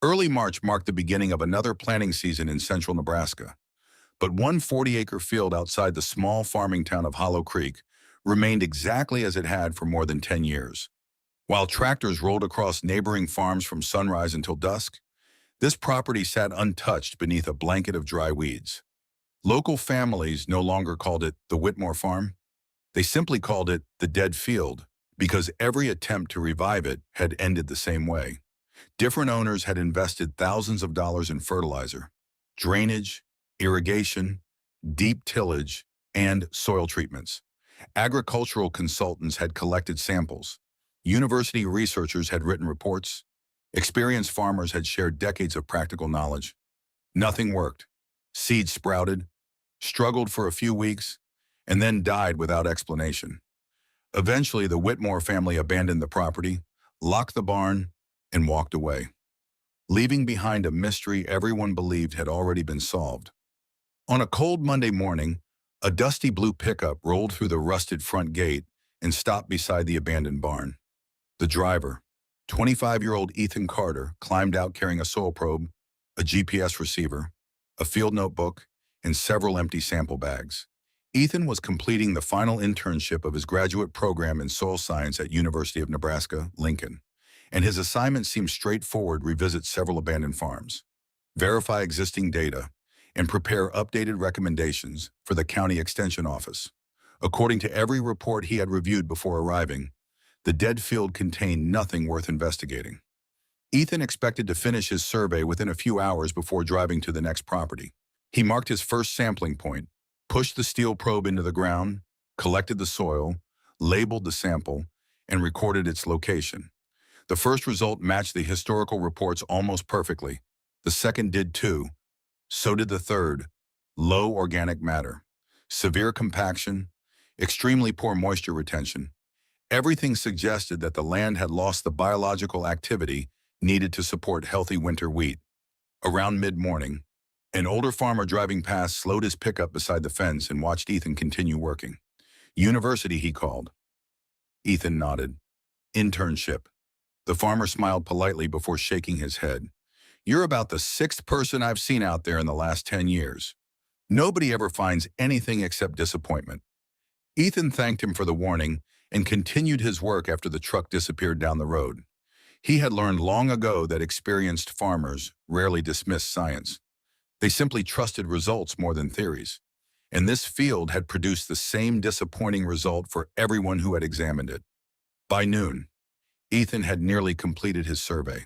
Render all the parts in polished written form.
Early March marked the beginning of another planting season in central Nebraska, but one 40-acre field outside the small farming town of Hollow Creek remained exactly as it had for more than 10 years. While tractors rolled across neighboring farms from sunrise until dusk, this property sat untouched beneath a blanket of dry weeds. Local families no longer called it the Whitmore Farm. They simply called it the Dead Field because every attempt to revive it had ended the same way. Different owners had invested thousands of dollars in fertilizer, drainage, irrigation, deep tillage, and soil treatments. Agricultural consultants had collected samples. University researchers had written reports. Experienced farmers had shared decades of practical knowledge. Nothing worked. Seeds sprouted, struggled for a few weeks, and then died without explanation. Eventually, the Whitmore family abandoned the property, locked the barn, and walked away, leaving behind a mystery everyone believed had already been solved. On a cold Monday morning, a dusty blue pickup rolled through the rusted front gate and stopped beside the abandoned barn. The driver, 25-year-old Ethan Carter, climbed out carrying a soil probe, a GPS receiver, a field notebook, and several empty sample bags. Ethan was completing the final internship of his graduate program in soil science at University of Nebraska, Lincoln, and his assignment seemed straightforward: revisit several abandoned farms, verify existing data, and prepare updated recommendations for the county extension office. According to every report he had reviewed before arriving, the dead field contained nothing worth investigating. Ethan expected to finish his survey within a few hours before driving to the next property. He marked his first sampling point, pushed the steel probe into the ground, collected the soil, labeled the sample, and recorded its location. The first result matched the historical reports almost perfectly. The second did too. So did the third: low organic matter, severe compaction, extremely poor moisture retention. Everything suggested that the land had lost the biological activity needed to support healthy winter wheat. Around mid-morning, an older farmer driving past slowed his pickup beside the fence and watched Ethan continue working. University, he called. Ethan nodded. Internship. The farmer smiled politely before shaking his head. You're about the sixth person I've seen out there in the last 10 years. Nobody ever finds anything except disappointment. Ethan thanked him for the warning and continued his work after the truck disappeared down the road. He had learned long ago that experienced farmers rarely dismiss science. They simply trusted results more than theories. And this field had produced the same disappointing result for everyone who had examined it. By noon, Ethan had nearly completed his survey.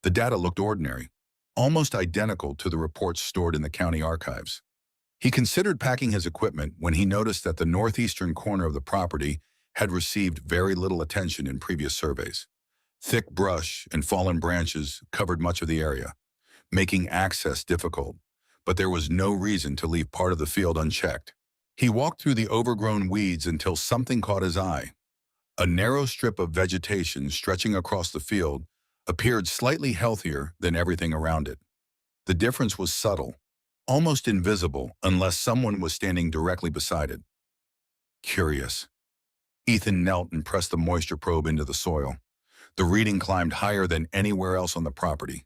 The data looked ordinary, almost identical to the reports stored in the county archives. He considered packing his equipment when he noticed that the northeastern corner of the property had received very little attention in previous surveys. Thick brush and fallen branches covered much of the area, making access difficult, but there was no reason to leave part of the field unchecked. He walked through the overgrown weeds until something caught his eye. A narrow strip of vegetation stretching across the field appeared slightly healthier than everything around it. The difference was subtle, almost invisible unless someone was standing directly beside it. Curious. Ethan knelt and pressed the moisture probe into the soil. The reading climbed higher than anywhere else on the property.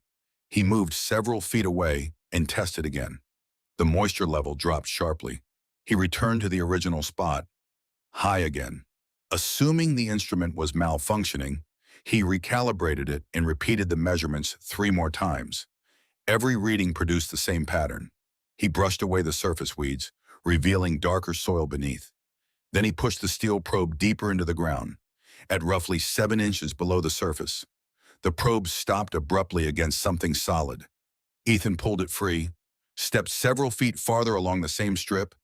He moved several feet away and tested again. The moisture level dropped sharply. He returned to the original spot, high again. Assuming the instrument was malfunctioning, he recalibrated it and repeated the measurements 3 more times. Every reading produced the same pattern. He brushed away the surface weeds, revealing darker soil beneath. Then he pushed the steel probe deeper into the ground. At roughly 7 inches below the surface, the probe stopped abruptly against something solid. Ethan pulled it free, stepped several feet farther along the same strip,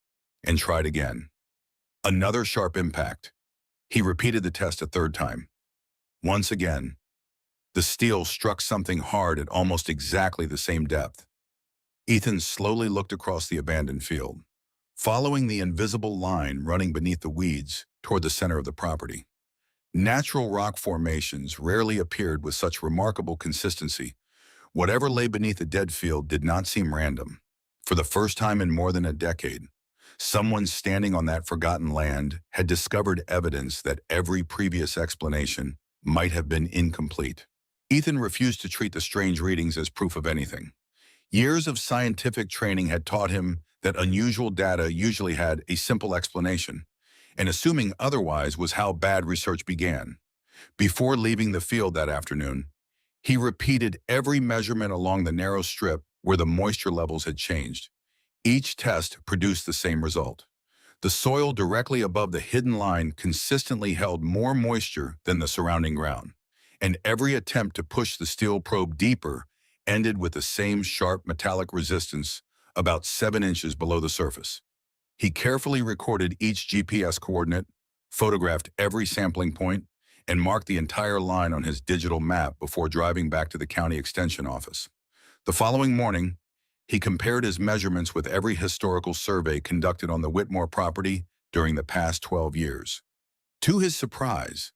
and tried again. Another sharp impact. He repeated the test a third time. Once again, the steel struck something hard at almost exactly the same depth. Ethan slowly looked across the abandoned field, following the invisible line running beneath the weeds toward the center of the property. Natural rock formations rarely appeared with such remarkable consistency. Whatever lay beneath the dead field did not seem random. For the first time in more than a decade, someone standing on that forgotten land had discovered evidence that every previous explanation might have been incomplete. Ethan refused to treat the strange readings as proof of anything. Years of scientific training had taught him that unusual data usually had a simple explanation, and assuming otherwise was how bad research began. Before leaving the field that afternoon, he repeated every measurement along the narrow strip where the moisture levels had changed. Each test produced the same result. The soil directly above the hidden line consistently held more moisture than the surrounding ground, and every attempt to push the steel probe deeper ended with the same sharp metallic resistance about 7 inches below the surface. He carefully recorded each GPS coordinate, photographed every sampling point, and marked the entire line on his digital map before driving back to the county extension office. The following morning, he compared his measurements with every historical survey conducted on the Whitmore property during the past 12 years. To his surprise,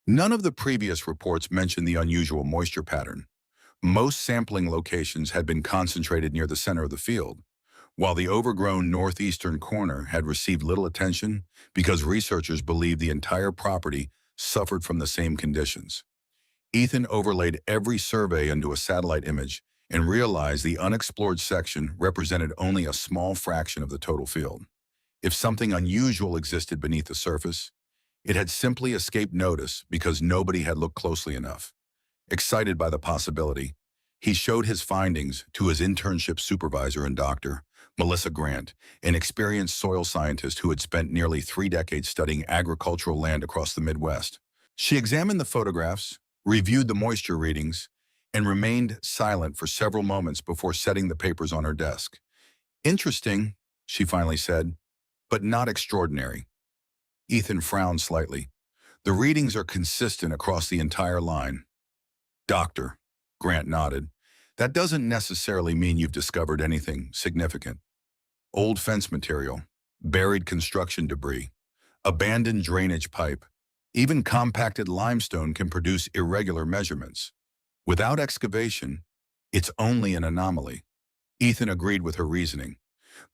none of the previous reports mentioned the unusual moisture pattern. Most sampling locations had been concentrated near the center of the field, while the overgrown northeastern corner had received little attention because researchers believed the entire property suffered from the same conditions. Ethan overlaid every survey into a satellite image and realized the unexplored section represented only a small fraction of the total field. If something unusual existed beneath the surface, it had simply escaped notice because nobody had looked closely enough. Excited by the possibility, he showed his findings to his internship supervisor and doctor, Melissa Grant, an experienced soil scientist who had spent nearly 3 decades studying agricultural land across the Midwest. She examined the photographs, reviewed the moisture readings, and remained silent for several moments before setting the papers on her desk. "Interesting," she finally said, "but not extraordinary." Ethan frowned slightly. "The readings are consistent across the entire line." "Doctor," Grant nodded, "that doesn't necessarily mean you've discovered anything significant. Old fence material, buried construction debris, abandoned drainage pipe, even compacted limestone can produce irregular measurements. Without excavation, it's only an anomaly." Ethan agreed with her reasoning,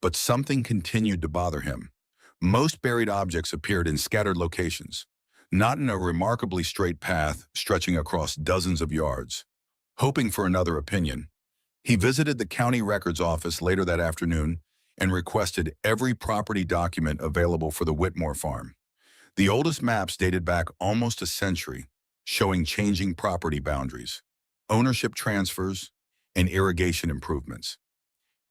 but something continued to bother him. Most buried objects appeared in scattered locations, not in a remarkably straight path stretching across dozens of yards. Hoping for another opinion, he visited the county records office later that afternoon and requested every property document available for the Whitmore farm. The oldest maps dated back almost a century, showing changing property boundaries, ownership transfers, and irrigation improvements.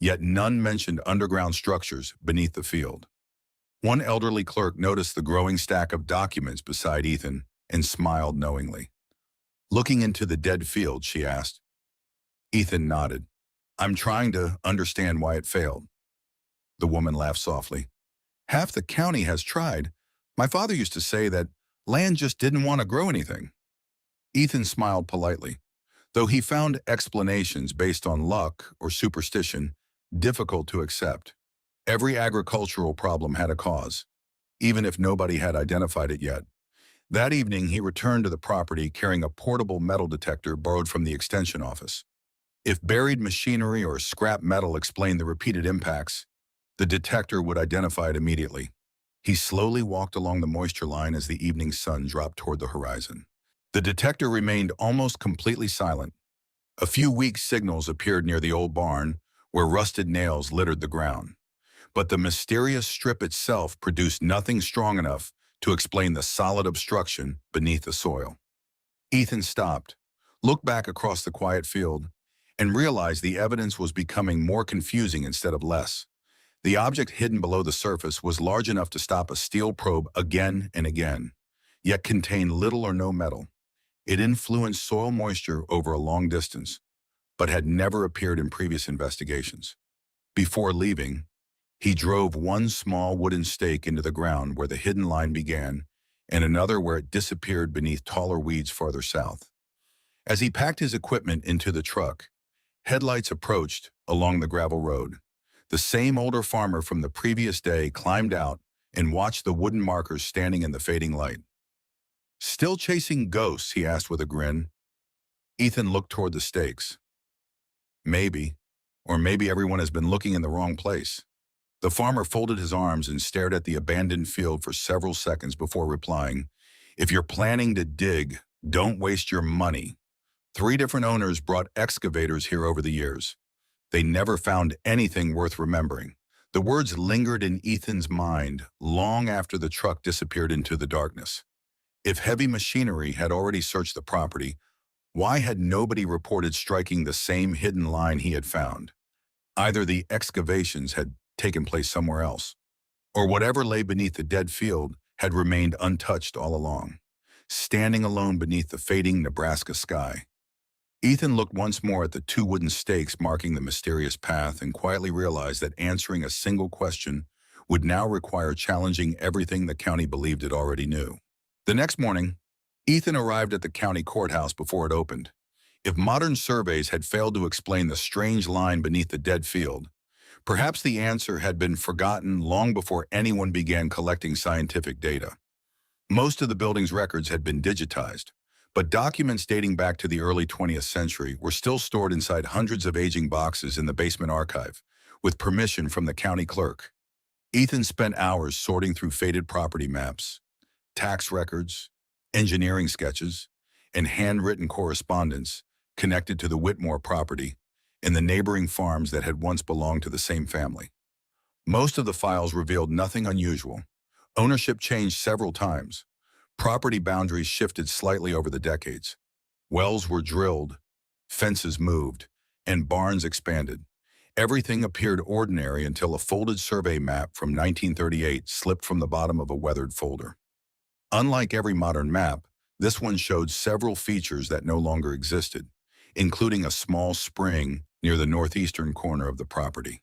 Yet none mentioned underground structures beneath the field. One elderly clerk noticed the growing stack of documents beside Ethan and smiled knowingly. "Looking into the dead field?" she asked. Ethan nodded. "I'm trying to understand why it failed." The woman laughed softly. "Half the county has tried. My father used to say that land just didn't want to grow anything." Ethan smiled politely, though he found explanations based on luck or superstition difficult to accept. Every agricultural problem had a cause, even if nobody had identified it yet. That evening, he returned to the property carrying a portable metal detector borrowed from the extension office. If buried machinery or scrap metal explained the repeated impacts, the detector would identify it immediately. He slowly walked along the moisture line as the evening sun dropped toward the horizon. The detector remained almost completely silent. A few weak signals appeared near the old barn, where rusted nails littered the ground. But the mysterious strip itself produced nothing strong enough to explain the solid obstruction beneath the soil. Ethan stopped, looked back across the quiet field, and realized the evidence was becoming more confusing instead of less. The object hidden below the surface was large enough to stop a steel probe again and again, yet contained little or no metal. It influenced soil moisture over a long distance, but had never appeared in previous investigations. Before leaving, he drove one small wooden stake into the ground where the hidden line began, and another where it disappeared beneath taller weeds farther south. As he packed his equipment into the truck, headlights approached along the gravel road. The same older farmer from the previous day climbed out and watched the wooden markers standing in the fading light. "Still chasing ghosts?" he asked with a grin. Ethan looked toward the stakes. "Maybe, or maybe everyone has been looking in the wrong place." The farmer folded his arms and stared at the abandoned field for several seconds before replying, "If you're planning to dig, don't waste your money. 3 different owners brought excavators here over the years. They never found anything worth remembering. The words lingered in Ethan's mind long after the truck disappeared into the darkness. If heavy machinery had already searched the property, why had nobody reported striking the same hidden line he had found? Either the excavations had taken place somewhere else, or whatever lay beneath the dead field had remained untouched all along, standing alone beneath the fading Nebraska sky. Ethan looked once more at the 2 wooden stakes marking the mysterious path and quietly realized that answering a single question would now require challenging everything the county believed it already knew. The next morning, Ethan arrived at the county courthouse before it opened. If modern surveys had failed to explain the strange line beneath the dead field, perhaps the answer had been forgotten long before anyone began collecting scientific data. Most of the building's records had been digitized, but documents dating back to the early 20th century were still stored inside hundreds of aging boxes in the basement archive, with permission from the county clerk. Ethan spent hours sorting through faded property maps, tax records, engineering sketches, and handwritten correspondence connected to the Whitmore property and the neighboring farms that had once belonged to the same family. Most of the files revealed nothing unusual. Ownership changed several times. Property boundaries shifted slightly over the decades. Wells were drilled, fences moved, and barns expanded. Everything appeared ordinary until a folded survey map from 1938 slipped from the bottom of a weathered folder. Unlike every modern map, this one showed several features that no longer existed, including a small spring near the northeastern corner of the property.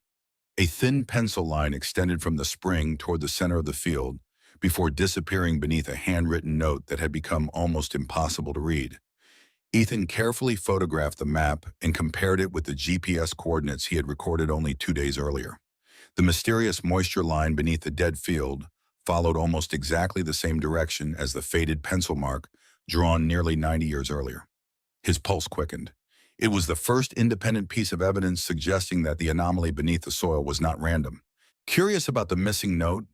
A thin pencil line extended from the spring toward the center of the field before disappearing beneath a handwritten note that had become almost impossible to read. Ethan carefully photographed the map and compared it with the GPS coordinates he had recorded only 2 days earlier. The mysterious moisture line beneath the dead field followed almost exactly the same direction as the faded pencil mark drawn nearly 90 years earlier. His pulse quickened. It was the first independent piece of evidence suggesting that the anomaly beneath the soil was not random. Curious about the missing note,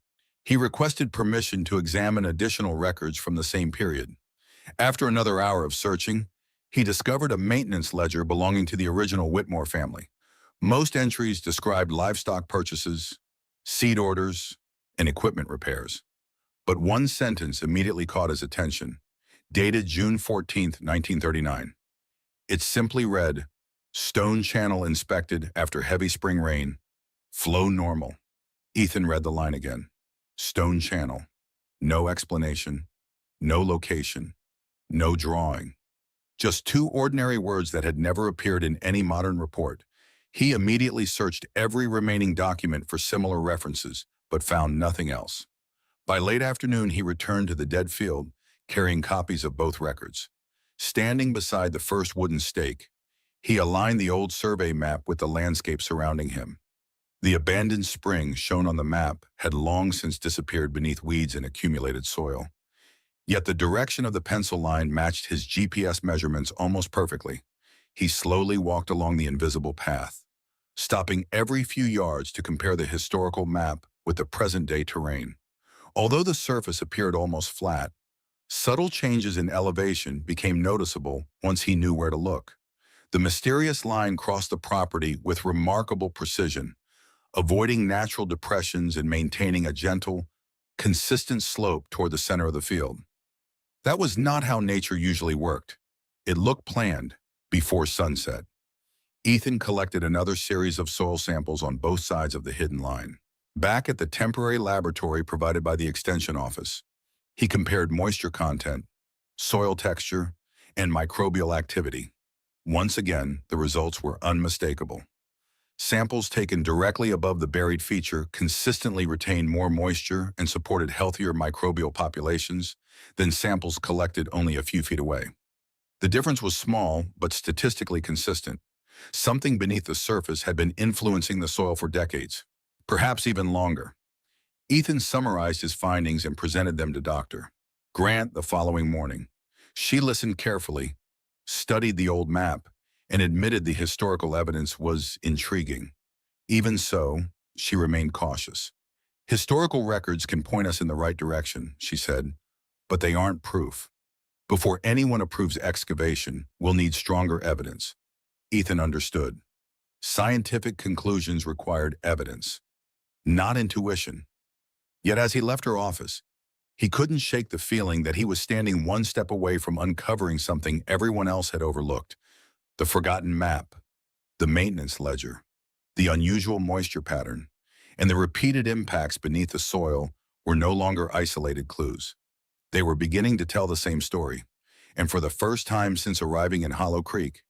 he requested permission to examine additional records from the same period. After another hour of searching, he discovered a maintenance ledger belonging to the original Whitmore family. Most entries described livestock purchases, seed orders, and equipment repairs. But one sentence immediately caught his attention, dated June 14, 1939. It simply read, "Stone channel inspected after heavy spring rain. Flow normal." Ethan read the line again. Stone channel. No explanation. No location. No drawing. Just 2 ordinary words that had never appeared in any modern report. He immediately searched every remaining document for similar references, but found nothing else. By late afternoon, he returned to the dead field, carrying copies of both records. Standing beside the first wooden stake, he aligned the old survey map with the landscape surrounding him. The abandoned spring shown on the map had long since disappeared beneath weeds and accumulated soil. Yet the direction of the pencil line matched his GPS measurements almost perfectly. He slowly walked along the invisible path, stopping every few yards to compare the historical map with the present-day terrain. Although the surface appeared almost flat, subtle changes in elevation became noticeable once he knew where to look. The mysterious line crossed the property with remarkable precision, avoiding natural depressions and maintaining a gentle, consistent slope toward the center of the field. That was not how nature usually worked. It looked planned before sunset. Ethan collected another series of soil samples on both sides of the hidden line. Back at the temporary laboratory provided by the Extension Office, he compared moisture content, soil texture, and microbial activity. Once again, the results were unmistakable. Samples taken directly above the buried feature consistently retained more moisture and supported healthier microbial populations than samples collected only a few feet away. The difference was small, but statistically consistent. Something beneath the surface had been influencing the soil for decades, perhaps even longer. Ethan summarized his findings and presented them to Dr. Grant the following morning. She listened carefully, studied the old map, and admitted the historical evidence was intriguing. Even so, she remained cautious. Historical records can point us in the right direction, she said, but they aren't proof. Before anyone approves excavation, we'll need stronger evidence. Ethan understood. Scientific conclusions required evidence, not intuition. Yet as he left her office, he couldn't shake the feeling that he was standing one step away from uncovering something everyone else had overlooked: the forgotten map, the maintenance ledger, the unusual moisture pattern, and the repeated impacts beneath the soil were no longer isolated clues. They were beginning to tell the same story, and for the first time since arriving in Hollow Creek,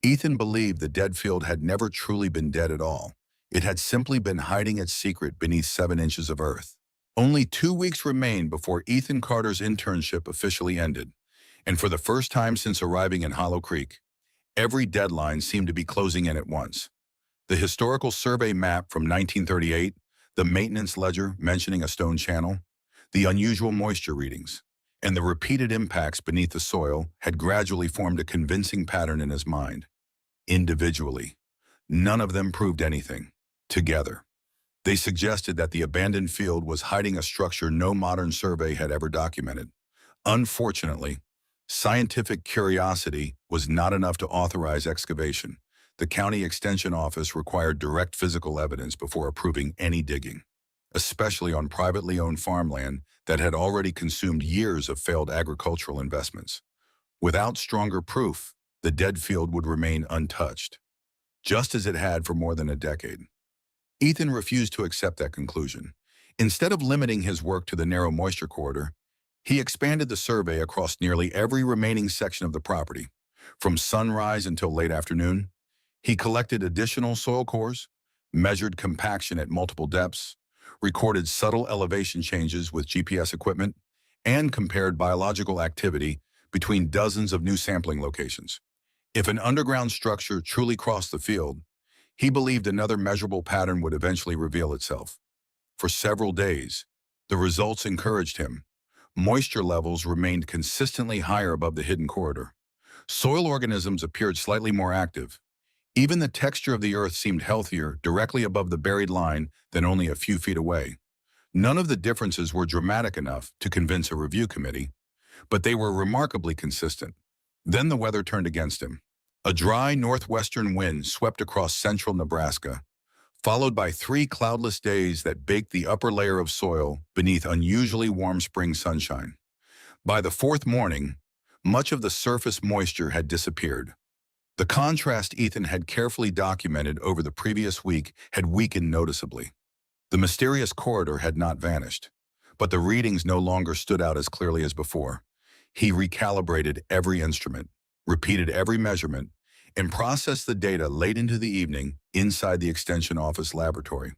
Ethan believed the dead field had never truly been dead at all. It had simply been hiding its secret beneath 7 inches of earth. Only 2 weeks remained before Ethan Carter's internship officially ended, and for the first time since arriving in Hollow Creek, every deadline seemed to be closing in at once. The historical survey map from 1938, the maintenance ledger mentioning a stone channel, the unusual moisture readings, and the repeated impacts beneath the soil had gradually formed a convincing pattern in his mind. Individually, none of them proved anything. Together, they suggested that the abandoned field was hiding a structure no modern survey had ever documented. Unfortunately, scientific curiosity was not enough to authorize excavation. The county extension office required direct physical evidence before approving any digging, especially on privately owned farmland that had already consumed years of failed agricultural investments. Without stronger proof, the dead field would remain untouched, just as it had for more than a decade. Ethan refused to accept that conclusion. Instead of limiting his work to the narrow moisture corridor, he expanded the survey across nearly every remaining section of the property. From sunrise until late afternoon, he collected additional soil cores, measured compaction at multiple depths, recorded subtle elevation changes with GPS equipment, and compared biological activity between dozens of new sampling locations. If an underground structure truly crossed the field, he believed another measurable pattern would eventually reveal itself. For several days, the results encouraged him. Moisture levels remained consistently higher above the hidden corridor. Soil organisms appeared slightly more active. Even the texture of the earth seemed healthier directly above the buried line than only a few feet away. None of the differences were dramatic enough to convince a review committee, but they were remarkably consistent. Then the weather turned against him. A dry northwestern wind swept across central Nebraska, followed by 3 cloudless days that baked the upper layer of soil beneath unusually warm spring sunshine. By the 4th morning, much of the surface moisture had disappeared. The contrast Ethan had carefully documented over the previous week had weakened noticeably. The mysterious corridor had not vanished, but the readings no longer stood out as clearly as before. He recalibrated every instrument, repeated every measurement, and processed the data late into the evening inside the Extension Office laboratory.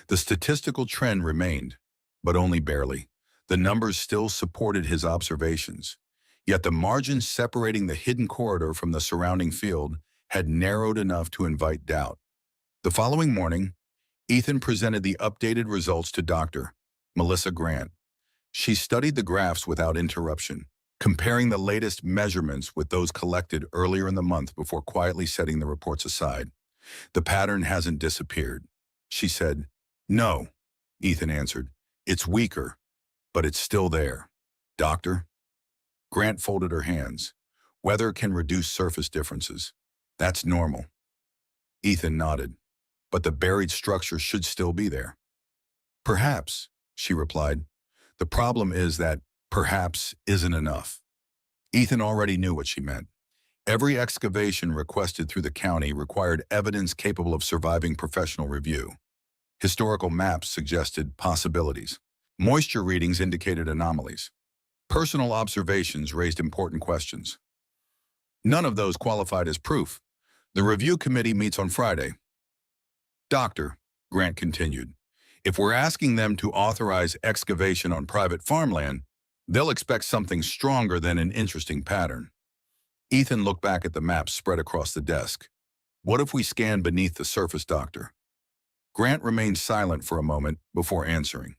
The statistical trend remained, but only barely. The numbers still supported his observations, yet the margins separating the hidden corridor from the surrounding field had narrowed enough to invite doubt. The following morning, Ethan presented the updated results to Dr. Melissa Grant. She studied the graphs without interruption, comparing the latest measurements with those collected earlier in the month before quietly setting the reports aside. "The pattern hasn't disappeared," she said. "No," Ethan answered. "It's weaker, but it's still there." "Doctor?" Grant folded her hands. "Weather can reduce surface differences. That's normal." Ethan nodded. "But the buried structure should still be there." "Perhaps," she replied. "The problem is that perhaps isn't enough." Ethan already knew what she meant. Every excavation requested through the county required evidence capable of surviving professional review. Historical maps suggested possibilities. Moisture readings indicated anomalies. Personal observations raised important questions. None of those qualified as proof. The review committee meets on Friday. "Doctor," Grant continued, "if we're asking them to authorize excavation on private farmland, they'll expect something stronger than an interesting pattern." Ethan looked back at the maps spread across the desk. "What if we scan beneath the surface, Doctor?" Grant remained silent for a moment before answering.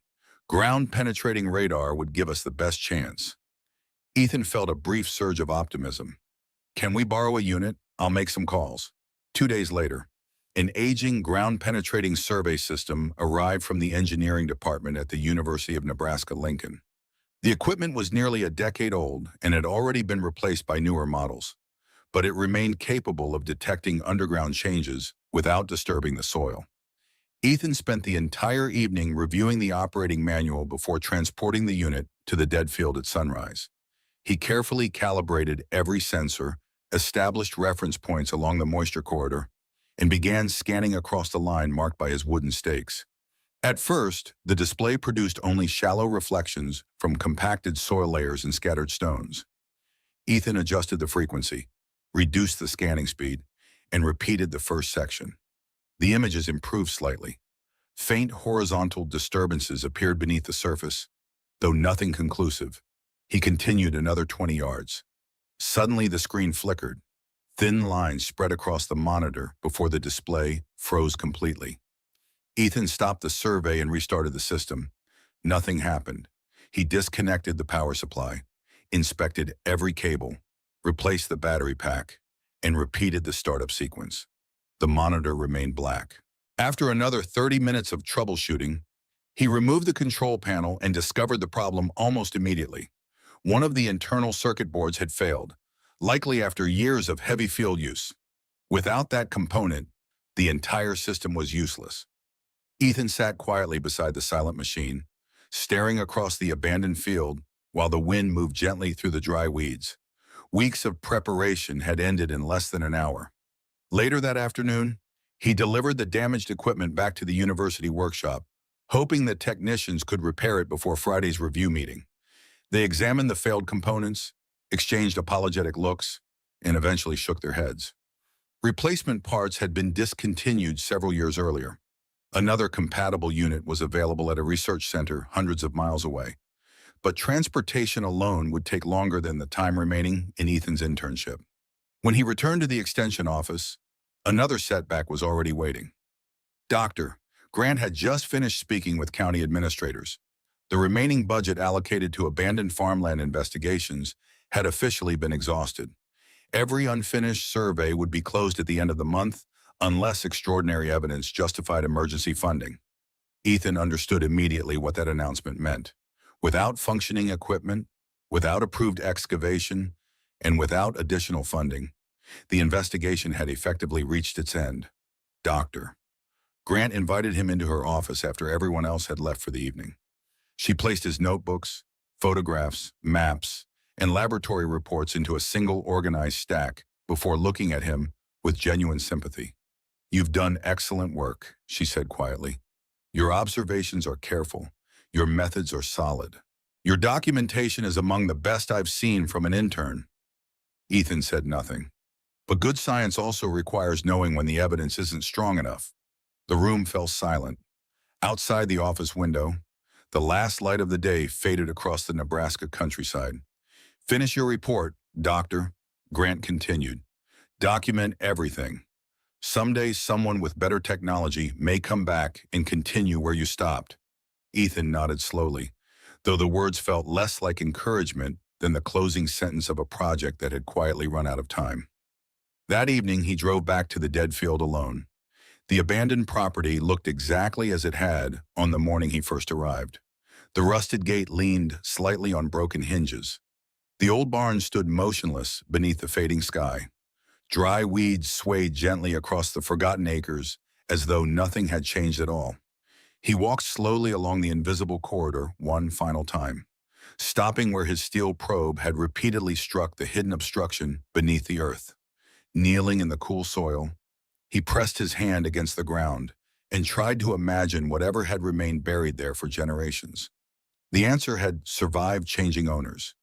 "Ground-penetrating radar would give us the best chance." Ethan felt a brief surge of optimism. "Can we borrow a unit? I'll make some calls." 2 days later, an aging ground-penetrating survey system arrived from the engineering department at the University of Nebraska-Lincoln. The equipment was nearly a decade old and had already been replaced by newer models, but it remained capable of detecting underground changes without disturbing the soil. Ethan spent the entire evening reviewing the operating manual before transporting the unit to the dead field at sunrise. He carefully calibrated every sensor, established reference points along the moisture corridor, and began scanning across the line marked by his wooden stakes. At first, the display produced only shallow reflections from compacted soil layers and scattered stones. Ethan adjusted the frequency, reduced the scanning speed, and repeated the first section. The images improved slightly. Faint horizontal disturbances appeared beneath the surface, though nothing conclusive. He continued another 20 yards. Suddenly the screen flickered. Thin lines spread across the monitor before the display froze completely. Ethan stopped the survey and restarted the system. Nothing happened. He disconnected the power supply, inspected every cable, replaced the battery pack, and repeated the startup sequence. The monitor remained black. After another 30 minutes of troubleshooting, he removed the control panel and discovered the problem almost immediately. One of the internal circuit boards had failed, likely after years of heavy field use. Without that component, the entire system was useless. Ethan sat quietly beside the silent machine, staring across the abandoned field while the wind moved gently through the dry weeds. Weeks of preparation had ended in less than an hour. Later that afternoon, he delivered the damaged equipment back to the university workshop, hoping that technicians could repair it before Friday's review meeting. They examined the failed components, exchanged apologetic looks, and eventually shook their heads. Replacement parts had been discontinued several years earlier. Another compatible unit was available at a research center hundreds of miles away, but transportation alone would take longer than the time remaining in Ethan's internship. When he returned to the extension office, another setback was already waiting. Doctor, Grant had just finished speaking with county administrators. The remaining budget allocated to abandoned farmland investigations had officially been exhausted. Every unfinished survey would be closed at the end of the month unless extraordinary evidence justified emergency funding. Ethan understood immediately what that announcement meant. Without functioning equipment, without approved excavation, and without additional funding, the investigation had effectively reached its end. Doctor. Grant invited him into her office after everyone else had left for the evening. She placed his notebooks, photographs, maps, and laboratory reports into a single organized stack before looking at him with genuine sympathy. "You've done excellent work," she said quietly. "Your observations are careful. Your methods are solid. Your documentation is among the best I've seen from an intern." Ethan said nothing. But good science also requires knowing when the evidence isn't strong enough. The room fell silent. Outside the office window, the last light of the day faded across the Nebraska countryside. "Finish your report, Doctor," Grant continued. "Document everything. Someday someone with better technology may come back and continue where you stopped." Ethan nodded slowly, though the words felt less like encouragement than the closing sentence of a project that had quietly run out of time. That evening, he drove back to the dead field alone. The abandoned property looked exactly as it had on the morning he first arrived. The rusted gate leaned slightly on broken hinges. The old barn stood motionless beneath the fading sky. Dry weeds swayed gently across the forgotten acres as though nothing had changed at all. He walked slowly along the invisible corridor one final time, stopping where his steel probe had repeatedly struck the hidden obstruction beneath the earth. Kneeling in the cool soil, he pressed his hand against the ground and tried to imagine whatever had remained buried there for generations. The answer had survived changing owners,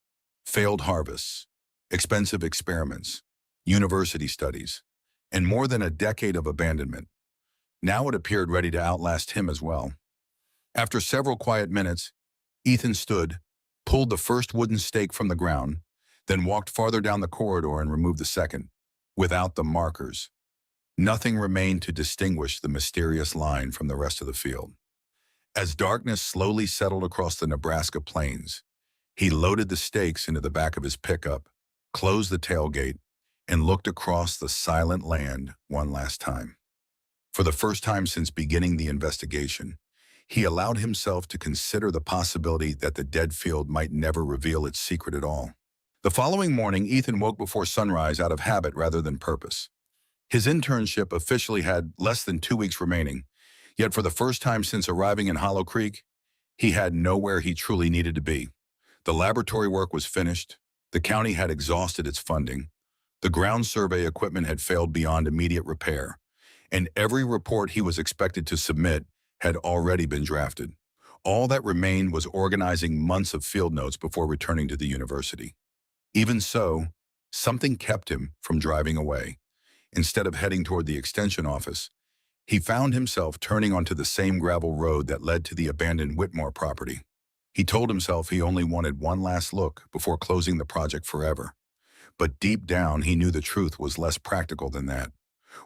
failed harvests, expensive experiments, university studies, and more than a decade of abandonment. Now it appeared ready to outlast him as well. After several quiet minutes, Ethan stood, pulled the first wooden stake from the ground, then walked farther down the corridor and removed the second. Without the markers, nothing remained to distinguish the mysterious line from the rest of the field. As darkness slowly settled across the Nebraska plains, he loaded the stakes into the back of his pickup, closed the tailgate, and looked across the silent land one last time. For the first time since beginning the investigation, He allowed himself to consider the possibility that the dead field might never reveal its secret at all. The following morning, Ethan woke before sunrise out of habit rather than purpose. His internship officially had less than 2 weeks remaining, yet for the first time since arriving in Hollow Creek, he had nowhere he truly needed to be. The laboratory work was finished, the county had exhausted its funding, the ground survey equipment had failed beyond immediate repair, and every report he was expected to submit had already been drafted. All that remained was organizing months of field notes before returning to the university. Even so, something kept him from driving away. Instead of heading toward the extension office, he found himself turning onto the same gravel road that led to the abandoned Whitmore property. He told himself he only wanted one last look before closing the project forever. But deep down, he knew the truth was less practical than that.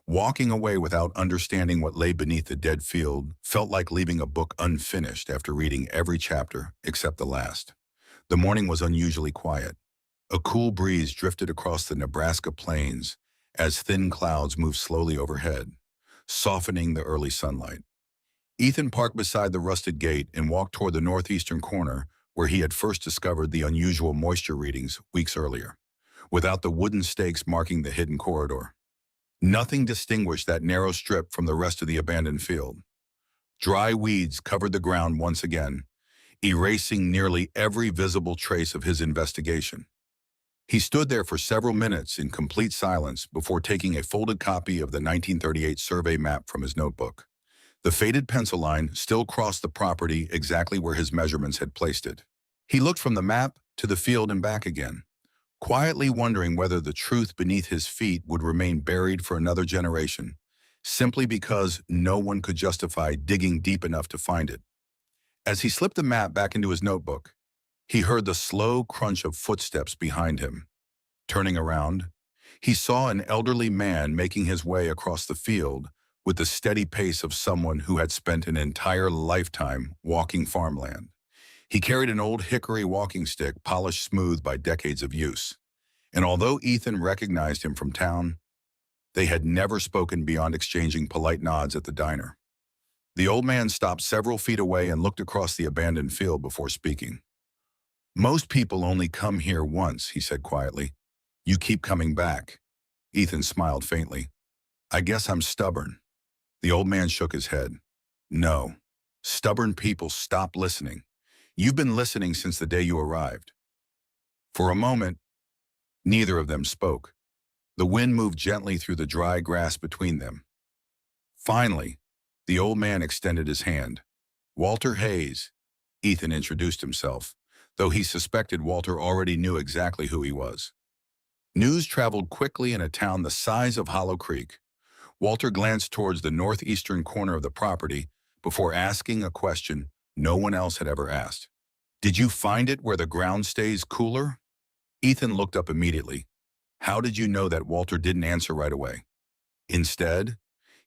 Walking away without understanding what lay beneath the dead field felt like leaving a book unfinished after reading every chapter except the last. The morning was unusually quiet. A cool breeze drifted across the Nebraska plains as thin clouds moved slowly overhead, softening the early sunlight. Ethan parked beside the rusted gate and walked toward the northeastern corner where he had first discovered the unusual moisture readings weeks earlier, without the wooden stakes marking the hidden corridor. Nothing distinguished that narrow strip from the rest of the abandoned field. Dry weeds covered the ground once again, erasing nearly every visible trace of his investigation. He stood there for several minutes in complete silence before taking a folded copy of the 1938 survey map from his notebook. The faded pencil line still crossed the property exactly where his measurements had placed it. He looked from the map to the field and back again, quietly wondering whether the truth beneath his feet would remain buried for another generation, simply because no one could justify digging deep enough to find it. As he slipped the map back into his notebook, he heard the slow crunch of footsteps behind him. Turning around, he saw an elderly man making his way across the field with the steady pace of someone who had spent an entire lifetime walking farmland. He carried an old hickory walking stick polished smooth by decades of use. And although Ethan recognized him from town, they had never spoken beyond exchanging polite nods at the diner. The old man stopped several feet away and looked across the abandoned field before speaking. "Most people only come here once," he said quietly. "You keep coming back." Ethan smiled faintly. "I guess I'm stubborn." The old man shook his head. "No. Stubborn people stop listening. You've been listening since the day you arrived." For a moment, neither of them spoke. The wind moved gently through the dry grass between them. Finally, the old man extended his hand. "Walter Hayes," Ethan introduced himself, though he suspected Walter already knew exactly who he was. News traveled quickly in a town the size of Hollow Creek. Walter glanced towards the northeastern corner of the property before asking a question no one else had ever asked. "Did you find it where the ground stays cooler?" Ethan looked up immediately. How did you know that Walter didn't answer right away? Instead,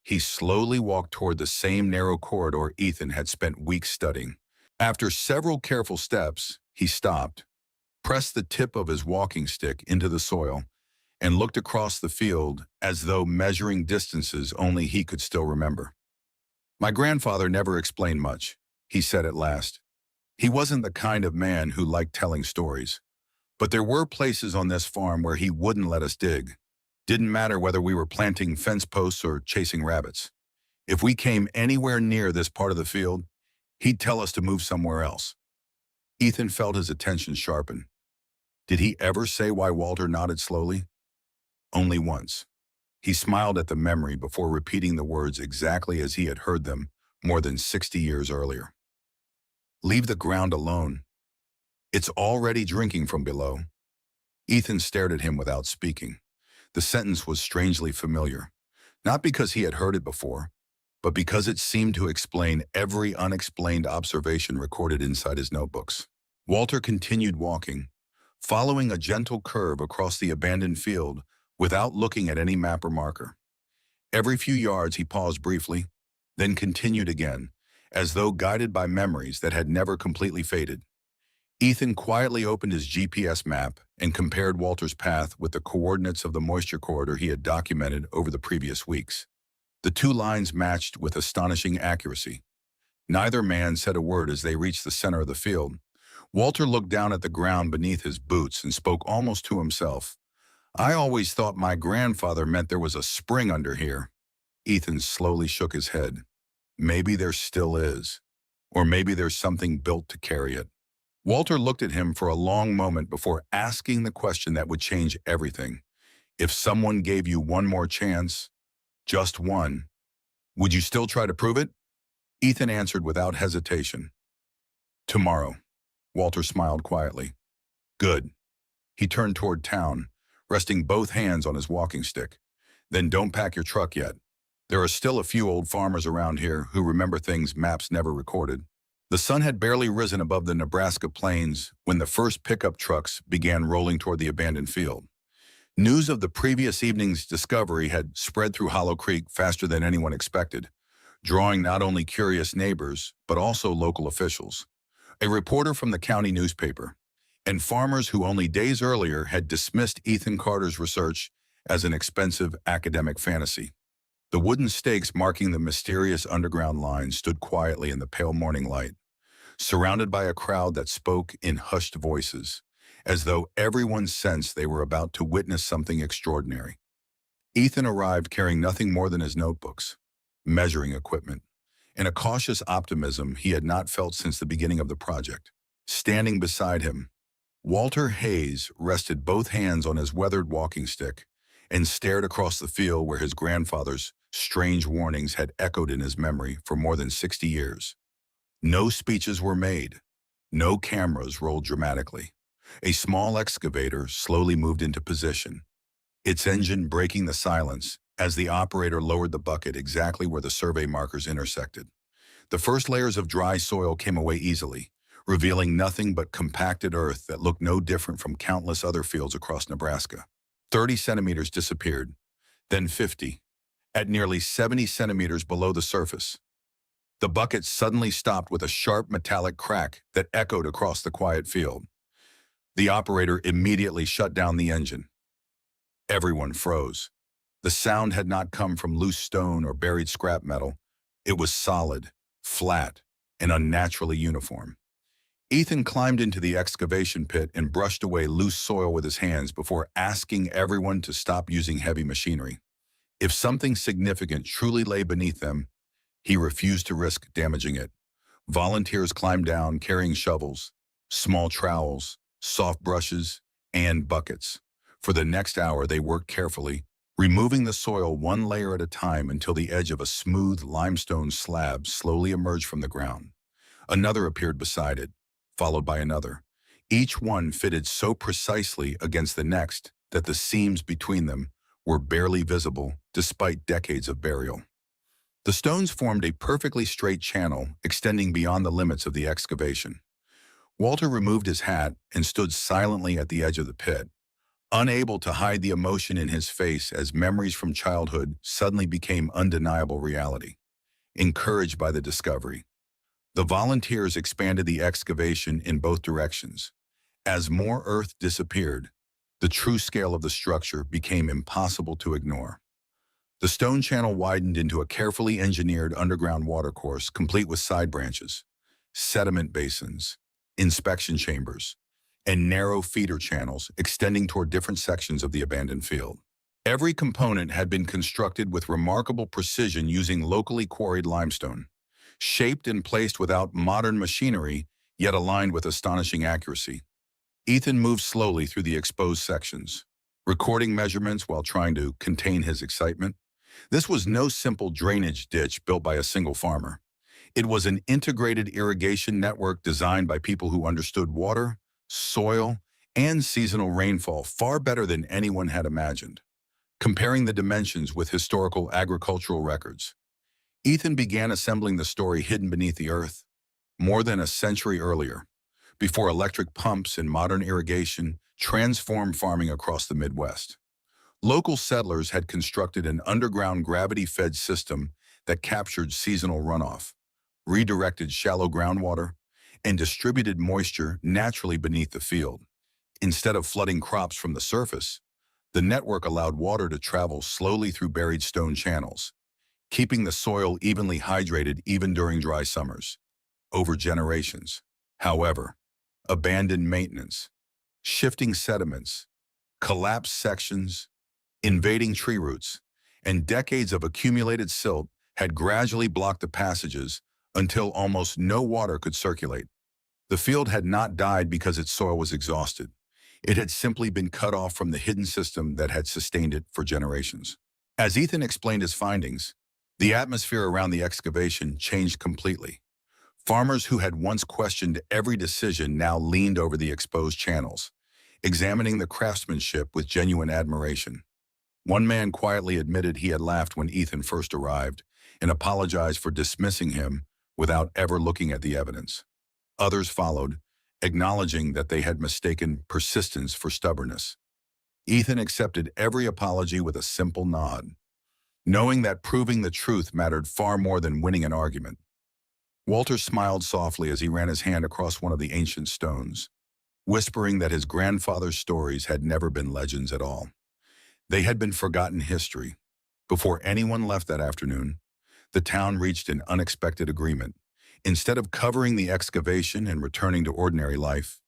he slowly walked toward the same narrow corridor Ethan had spent weeks studying. After several careful steps, he stopped, pressed the tip of his walking stick into the soil, and looked across the field as though measuring distances only he could still remember. "My grandfather never explained much," he said at last. "He wasn't the kind of man who liked telling stories. But there were places on this farm where he wouldn't let us dig. Didn't matter whether we were planting fence posts or chasing rabbits. If we came anywhere near this part of the field, he'd tell us to move somewhere else." Ethan felt his attention sharpen. Did he ever say why Walter nodded slowly? Only once. He smiled at the memory before repeating the words exactly as he had heard them more than 60 years earlier. "Leave the ground alone. It's already drinking from below." Ethan stared at him without speaking. The sentence was strangely familiar, not because he had heard it before, but because it seemed to explain every unexplained observation recorded inside his notebooks. Walter continued walking, following a gentle curve across the abandoned field without looking at any map or marker. Every few yards he paused briefly, then continued again, as though guided by memories that had never completely faded. Ethan quietly opened his GPS map and compared Walter's path with the coordinates of the moisture corridor he had documented over the previous weeks. The two lines matched with astonishing accuracy. Neither man said a word as they reached the center of the field. Walter looked down at the ground beneath his boots and spoke almost to himself. I always thought my grandfather meant there was a spring under here. Ethan slowly shook his head. Maybe there still is. Or maybe there's something built to carry it. Walter looked at him for a long moment before asking the question that would change everything. If someone gave you one more chance, just one, would you still try to prove it? Ethan answered without hesitation. Tomorrow. Walter smiled quietly. Good. He turned toward town, resting both hands on his walking stick. Then don't pack your truck yet. There are still a few old farmers around here who remember things maps never recorded. The sun had barely risen above the Nebraska plains when the first pickup trucks began rolling toward the abandoned field. News of the previous evening's discovery had spread through Hollow Creek faster than anyone expected, drawing not only curious neighbors, but also local officials. A reporter from the county newspaper, and farmers who only days earlier had dismissed Ethan Carter's research as an expensive academic fantasy. The wooden stakes marking the mysterious underground line stood quietly in the pale morning light, surrounded by a crowd that spoke in hushed voices, as though everyone sensed they were about to witness something extraordinary. Ethan arrived carrying nothing more than his notebooks, measuring equipment, and a cautious optimism he had not felt since the beginning of the project. Standing beside him, Walter Hayes rested both hands on his weathered walking stick and stared across the field where his grandfather's strange warnings had echoed in his memory for more than 60 years. No speeches were made. No cameras rolled dramatically. A small excavator slowly moved into position, its engine breaking the silence as the operator lowered the bucket exactly where the survey markers intersected. The first layers of dry soil came away easily, revealing nothing but compacted earth that looked no different from countless other fields across Nebraska. 30 centimeters disappeared, then 50, at nearly 70 centimeters below the surface. The bucket suddenly stopped with a sharp metallic crack that echoed across the quiet field. The operator immediately shut down the engine. Everyone froze. The sound had not come from loose stone or buried scrap metal. It was solid, flat, and unnaturally uniform. Ethan climbed into the excavation pit and brushed away loose soil with his hands before asking everyone to stop using heavy machinery. If something significant truly lay beneath them, he refused to risk damaging it. Volunteers climbed down carrying shovels, small trowels, soft brushes, and buckets. For the next hour, they worked carefully, removing the soil one layer at a time until the edge of a smooth limestone slab slowly emerged from the ground. Another appeared beside it, followed by another. Each one fitted so precisely against the next that the seams between them were barely visible despite decades of burial. The stones formed a perfectly straight channel extending beyond the limits of the excavation. Walter removed his hat and stood silently at the edge of the pit, unable to hide the emotion in his face as memories from childhood suddenly became undeniable reality. Encouraged by the discovery, the volunteers expanded the excavation in both directions. As more earth disappeared, the true scale of the structure became impossible to ignore. The stone channel widened into a carefully engineered underground watercourse complete with side branches, sediment basins, inspection chambers, and narrow feeder channels extending toward different sections of the abandoned field. Every component had been constructed with remarkable precision using locally quarried limestone, shaped and placed without modern machinery, yet aligned with astonishing accuracy. Ethan moved slowly through the exposed sections, recording measurements while trying to contain his excitement. This was no simple drainage ditch built by a single farmer. It was an integrated irrigation network designed by people who understood water, soil, and seasonal rainfall far better than anyone had imagined. Comparing the dimensions with historical agricultural records, Ethan began assembling the story hidden beneath the earth. More than a century earlier, before electric pumps and modern irrigation transformed farming across the Midwest, local settlers had constructed an underground gravity-fed system that captured seasonal runoff, redirected shallow groundwater, and distributed moisture naturally beneath the field. Instead of flooding crops from the surface, the network allowed water to travel slowly through buried stone channels, keeping the soil evenly hydrated even during dry summers. Over generations. However, abandoned maintenance, shifting sediments, collapsed sections, invading tree roots, and decades of accumulated silt had gradually blocked the passages until almost no water could circulate. The field had not died because its soil was exhausted. It had simply been cut off from the hidden system that had sustained it for generations. As Ethan explained his findings, the atmosphere around the excavation changed completely. Farmers who had once questioned every decision now leaned over the exposed channels, examining the craftsmanship with genuine admiration. One man quietly admitted he had laughed when Ethan first arrived and apologized for dismissing him without ever looking at the evidence. Others followed, acknowledging that they had mistaken persistence for stubbornness. Ethan accepted every apology with a simple nod, knowing that proving the truth mattered far more than winning an argument. Walter smiled softly as he ran his hand across one of the ancient stones, whispering that his grandfather's stories had never been legends at all. They had been forgotten history. Before anyone left that afternoon, the town reached an unexpected agreement. Instead of covering the excavation and returning to ordinary life,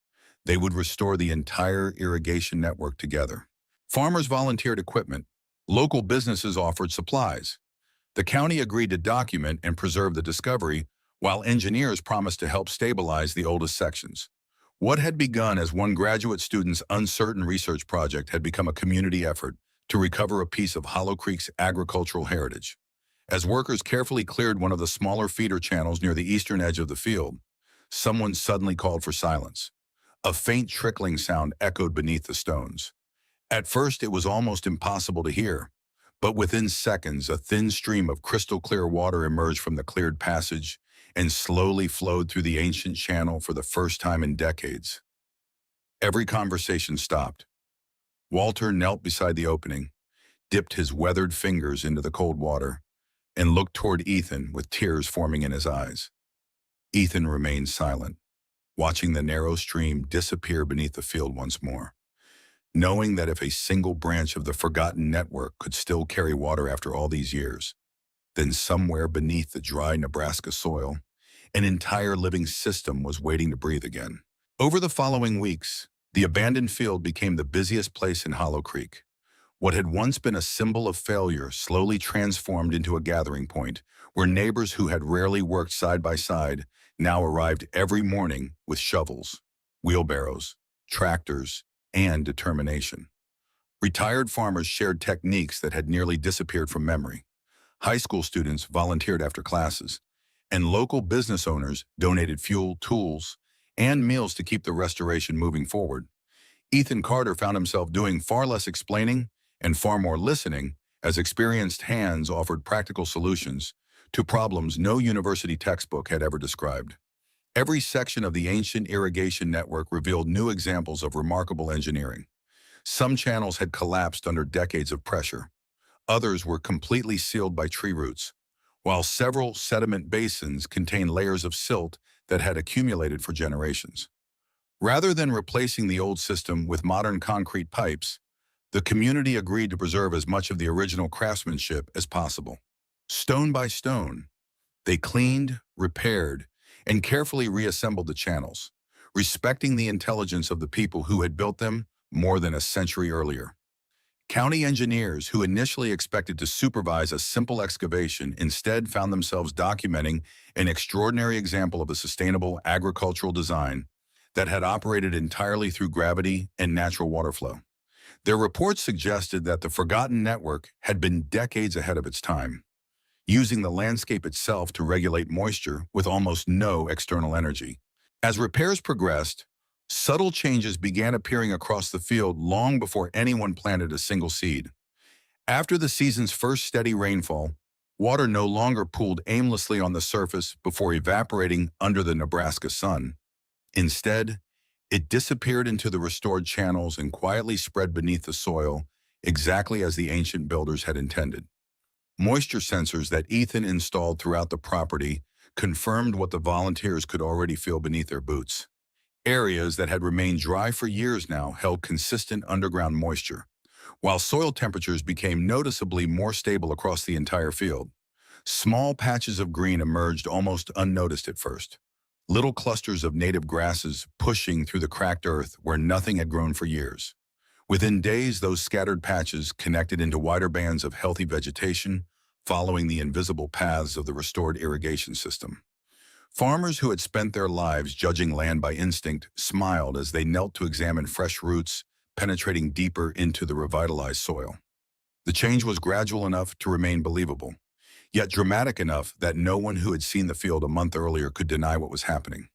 they would restore the entire irrigation network together. Farmers volunteered equipment. Local businesses offered supplies. The county agreed to document and preserve the discovery, while engineers promised to help stabilize the oldest sections. What had begun as one graduate student's uncertain research project had become a community effort to recover a piece of Hollow Creek's agricultural heritage. As workers carefully cleared one of the smaller feeder channels near the eastern edge of the field, someone suddenly called for silence. A faint trickling sound echoed beneath the stones. At first, it was almost impossible to hear, but within seconds, a thin stream of crystal-clear water emerged from the cleared passage and slowly flowed through the ancient channel for the first time in decades. Every conversation stopped. Walter knelt beside the opening, dipped his weathered fingers into the cold water, and looked toward Ethan with tears forming in his eyes. Ethan remained silent, watching the narrow stream disappear beneath the field once more, knowing that if a single branch of the forgotten network could still carry water after all these years, then somewhere beneath the dry Nebraska soil, an entire living system was waiting to breathe again. Over the following weeks, the abandoned field became the busiest place in Hollow Creek. What had once been a symbol of failure slowly transformed into a gathering point where neighbors who had rarely worked side by side now arrived every morning with shovels, wheelbarrows, tractors, and determination. Retired farmers shared techniques that had nearly disappeared from memory. High school students volunteered after classes, and local business owners donated fuel, tools, and meals to keep the restoration moving forward. Ethan Carter found himself doing far less explaining and far more listening as experienced hands offered practical solutions to problems no university textbook had ever described. Every section of the ancient irrigation network revealed new examples of remarkable engineering. Some channels had collapsed under decades of pressure. Others were completely sealed by tree roots, while several sediment basins contained layers of silt that had accumulated for generations. Rather than replacing the old system with modern concrete pipes, the community agreed to preserve as much of the original craftsmanship as possible. Stone by stone, they cleaned, repaired, and carefully reassembled the channels, respecting the intelligence of the people who had built them more than a century earlier. County engineers who initially expected to supervise a simple excavation instead found themselves documenting an extraordinary example of a sustainable agricultural design that had operated entirely through gravity and natural water flow. Their reports suggested that the forgotten network had been decades ahead of its time, using the landscape itself to regulate moisture with almost no external energy. As repairs progressed, subtle changes began appearing across the field long before anyone planted a single seed. After the season's first steady rainfall, water no longer pooled aimlessly on the surface before evaporating under the Nebraska sun. Instead, it disappeared into the restored channels and quietly spread beneath the soil, exactly as the ancient builders had intended. Moisture sensors that Ethan installed throughout the property confirmed what the volunteers could already feel beneath their boots. Areas that had remained dry for years now held consistent underground moisture, while soil temperatures became noticeably more stable across the entire field. Small patches of green emerged almost unnoticed at first. Little clusters of native grasses pushing through the cracked earth where nothing had grown for years. Within days, those scattered patches connected into wider bands of healthy vegetation, following the invisible paths of the restored irrigation system. Farmers who had spent their lives judging land by instinct smiled as they knelt to examine fresh roots penetrating deeper into the revitalized soil. The change was gradual enough to remain believable, yet dramatic enough that no one who had seen the field a month earlier could deny what was happening.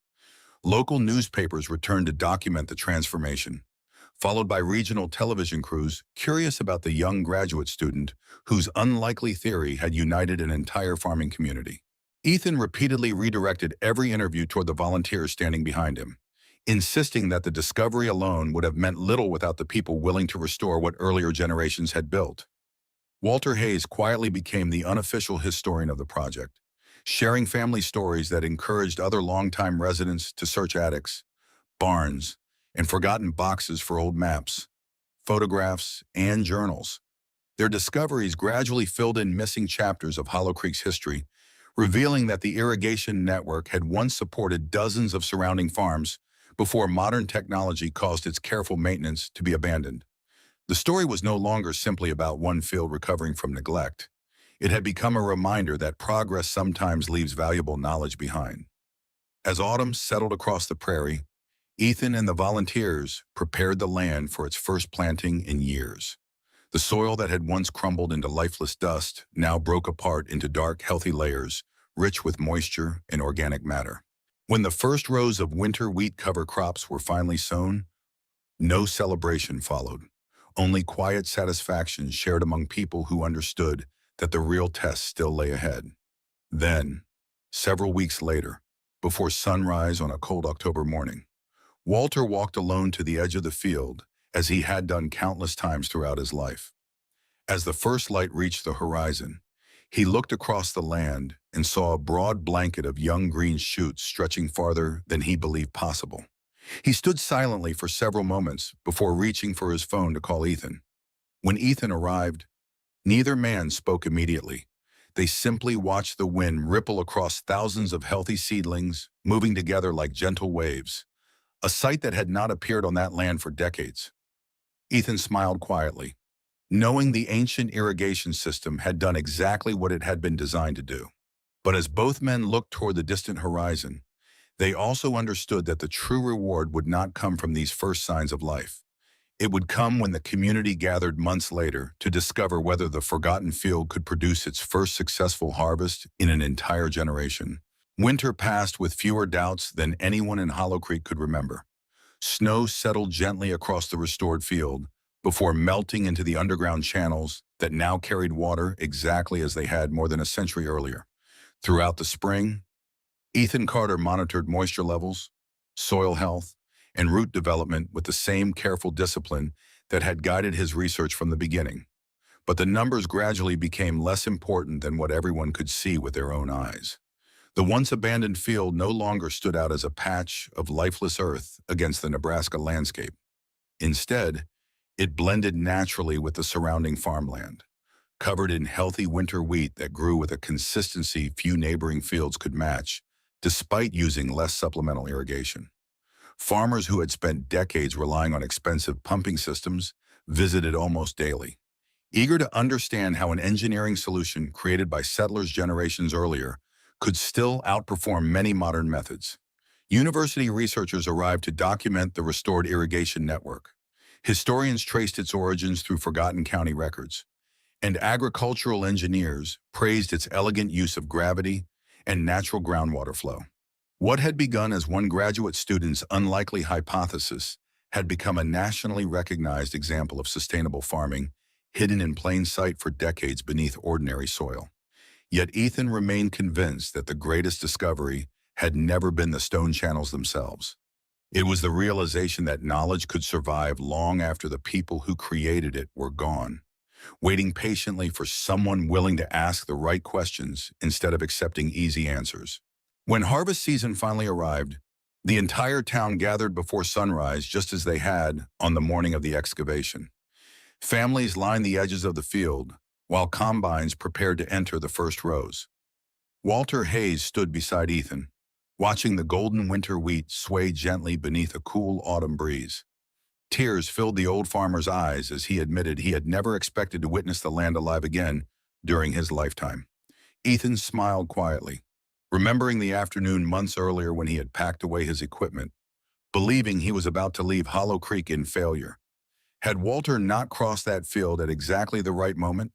Local newspapers returned to document the transformation, followed by regional television crews curious about the young graduate student whose unlikely theory had united an entire farming community. Ethan repeatedly redirected every interview toward the volunteers standing behind him, insisting that the discovery alone would have meant little without the people willing to restore what earlier generations had built. Walter Hayes quietly became the unofficial historian of the project, sharing family stories that encouraged other longtime residents to search attics, barns, and forgotten boxes for old maps, photographs, and journals. Their discoveries gradually filled in missing chapters of Hollow Creek's history, revealing that the irrigation network had once supported dozens of surrounding farms before modern technology caused its careful maintenance to be abandoned. The story was no longer simply about one field recovering from neglect. It had become a reminder that progress sometimes leaves valuable knowledge behind. As autumn settled across the prairie, Ethan and the volunteers prepared the land for its first planting in years. The soil that had once crumbled into lifeless dust now broke apart into dark, healthy layers, rich with moisture and organic matter. When the first rows of winter wheat cover crops were finally sown, no celebration followed. Only quiet satisfaction shared among people who understood that the real test still lay ahead. Then, several weeks later, before sunrise on a cold October morning, Walter walked alone to the edge of the field, as he had done countless times throughout his life. As the first light reached the horizon, he looked across the land and saw a broad blanket of young green shoots stretching farther than he believed possible. He stood silently for several moments before reaching for his phone to call Ethan. When Ethan arrived, neither man spoke immediately. They simply watched the wind ripple across thousands of healthy seedlings, moving together like gentle waves, a sight that had not appeared on that land for decades. Ethan smiled quietly, knowing the ancient irrigation system had done exactly what it had been designed to do. But as both men looked toward the distant horizon, they also understood that the true reward would not come from these first signs of life. It would come when the community gathered months later to discover whether the forgotten field could produce its first successful harvest in an entire generation. Winter passed with fewer doubts than anyone in Hollow Creek could remember. Snow settled gently across the restored field before melting into the underground channels that now carried water exactly as they had more than a century earlier. Throughout the spring, Ethan Carter monitored moisture levels, soil health, and root development with the same careful discipline that had guided his research from the beginning. But the numbers gradually became less important than what everyone could see with their own eyes. The once abandoned field no longer stood out as a patch of lifeless earth against the Nebraska landscape. Instead, it blended naturally with the surrounding farmland, covered in healthy winter wheat that grew with a consistency few neighboring fields could match, despite using less supplemental irrigation. Farmers who had spent decades relying on expensive pumping systems visited almost daily, eager to understand how an engineering solution created by settlers generations earlier could still outperform many modern methods. University researchers arrived to document the restored irrigation network. Historians traced its origins through forgotten county records, and agricultural engineers praised its elegant use of gravity and natural groundwater flow. What had begun as one graduate student's unlikely hypothesis had become a nationally recognized example of sustainable farming, hidden in plain sight for decades beneath ordinary soil. Yet Ethan remained convinced that the greatest discovery had never been the stone channels themselves. It was the realization that knowledge could survive long after the people who created it were gone, waiting patiently for someone willing to ask the right questions instead of accepting easy answers. When harvest season finally arrived, the entire town gathered before sunrise just as they had on the morning of the excavation. Families lined the edges of the field, while combines prepared to enter the first rows. Walter Hayes stood beside Ethan, watching the golden winter wheat sway gently beneath a cool autumn breeze. Tears filled the old farmer's eyes as he admitted he had never expected to witness the land alive again during his lifetime. Ethan smiled quietly, remembering the afternoon months earlier when he had packed away his equipment, believing he was about to leave Hollow Creek in failure. Had Walter not crossed that field at exactly the right moment,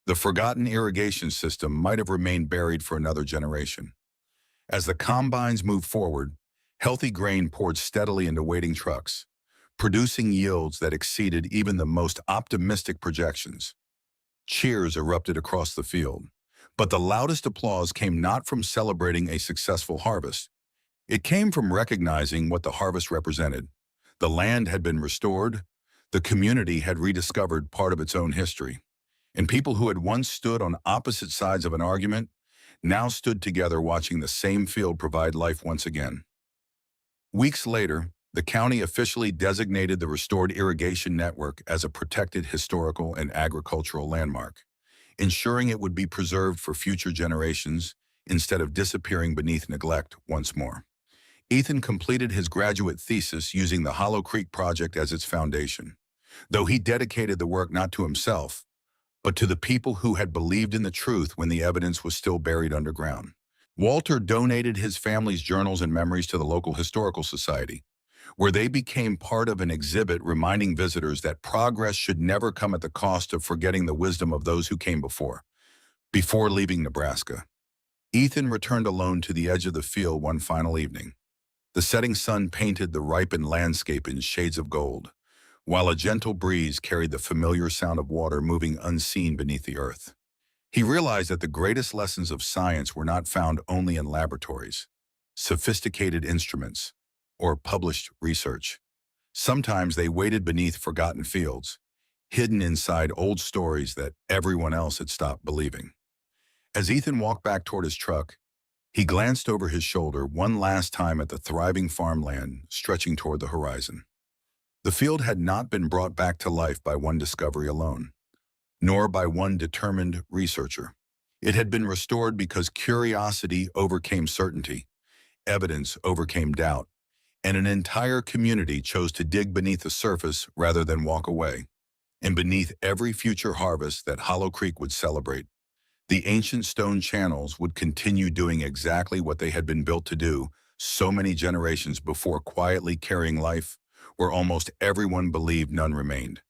the forgotten irrigation system might have remained buried for another generation. As the combines moved forward, healthy grain poured steadily into waiting trucks, producing yields that exceeded even the most optimistic projections. Cheers erupted across the field, but the loudest applause came not from celebrating a successful harvest. It came from recognizing what the harvest represented. The land had been restored, the community had rediscovered part of its own history, and people who had once stood on opposite sides of an argument now stood together watching the same field provide life once again. Weeks later, the county officially designated the restored irrigation network as a protected historical and agricultural landmark, ensuring it would be preserved for future generations instead of disappearing beneath neglect once more. Ethan completed his graduate thesis using the Hollow Creek Project as its foundation, though he dedicated the work not to himself, but to the people who had believed in the truth when the evidence was still buried underground. Walter donated his family's journals and memories to the local historical society, where they became part of an exhibit reminding visitors that progress should never come at the cost of forgetting the wisdom of those who came before. Before leaving Nebraska, Ethan returned alone to the edge of the field one final evening. The setting sun painted the ripened landscape in shades of gold, while a gentle breeze carried the familiar sound of water moving unseen beneath the earth. He realized that the greatest lessons of science were not found only in laboratories, sophisticated instruments, or published research. Sometimes they waited beneath forgotten fields, hidden inside old stories that everyone else had stopped believing. As Ethan walked back toward his truck, he glanced over his shoulder one last time at the thriving farmland stretching toward the horizon. The field had not been brought back to life by one discovery alone, nor by one determined researcher. It had been restored because curiosity overcame certainty, evidence overcame doubt, and an entire community chose to dig beneath the surface rather than walk away. And beneath every future harvest that Hollow Creek would celebrate, the ancient stone channels would continue doing exactly what they had been built to do so many generations before, quietly carrying life where almost everyone believed none remained.